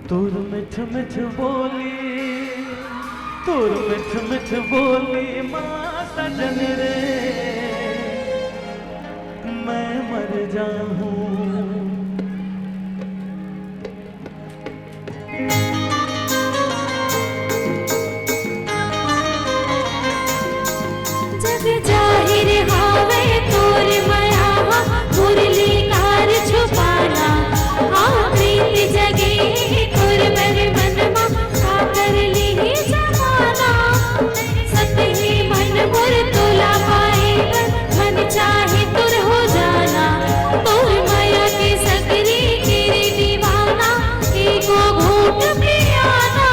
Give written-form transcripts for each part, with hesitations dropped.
तोर मिठ मिठ बोली, तोर मिठ मिठ बोली माँ सजन रे, मैं मर जाऊं। जग जाहिर हावे तोर माया, मुरली कार छुपाना, हाँ प्रीत जगे तोर मेरे मन मा, का कर ली जमाना। सतही मन मोर तोला पाए, मन चाहे तुर हो जाना, तोर माया के सकरी तेरे दीवाना, एको घूट पियाना।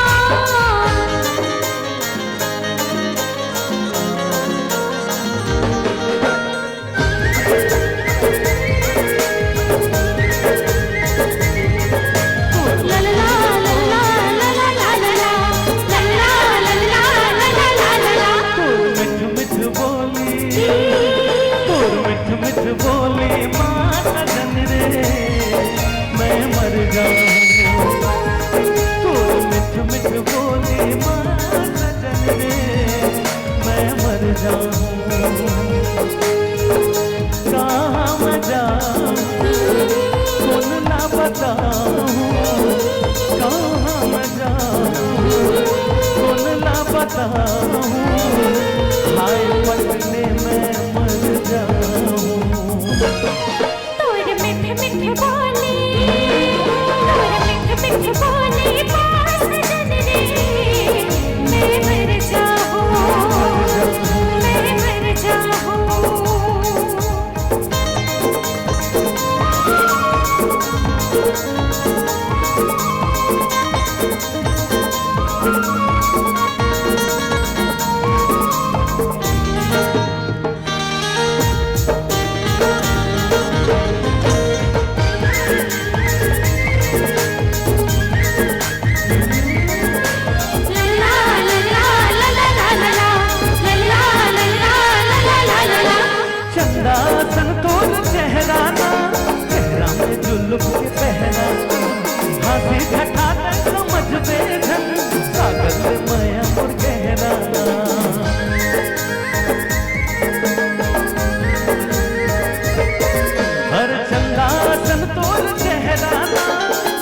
बोली माँ सजन रे, मैं मर जाऊं। तोर मिठ मिठ बोली माँ सजन रे, मैं मर जाऊं। कहाँ मैं जाऊं कौन ना बताऊं, कहाँ मैं जाऊं कौन ना बताऊं, हाय पटने में मर जाऊं। तोर मिठ मिठ बोली, तोर मिठ मिठ बोली माँ सजन रे, मैं मर जाऊं, मैं मर जाऊं। चंदा संतोष चेहरा ना, चेहरा में जुल्फ के पहना, हंसी ठठा समझ बेधन, सागर से माया और गहरा। हर चंदा संतोष चेहरा ना,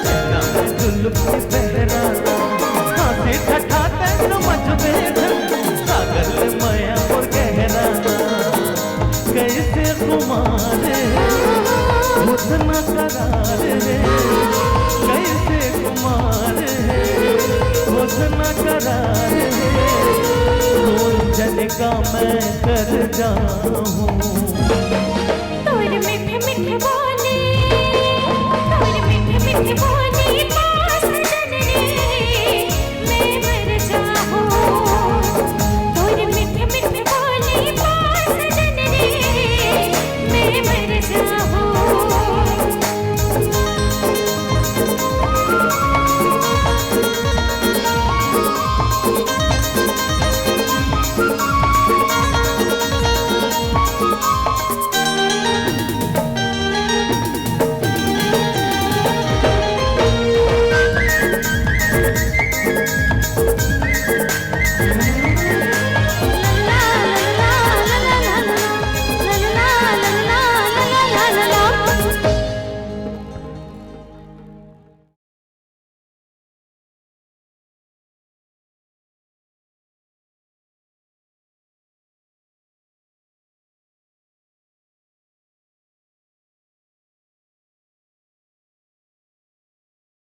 चेहरा में जुल्फ के पहना, हंसी ठठा समझ बेधन, सागर से माया और गहरा। कैसे कुमार हुस्न करार है, कैसे कुमार हुस्न करार है, कौन जन का मैं कर जाऊं। तोर मिठ मिठ बोली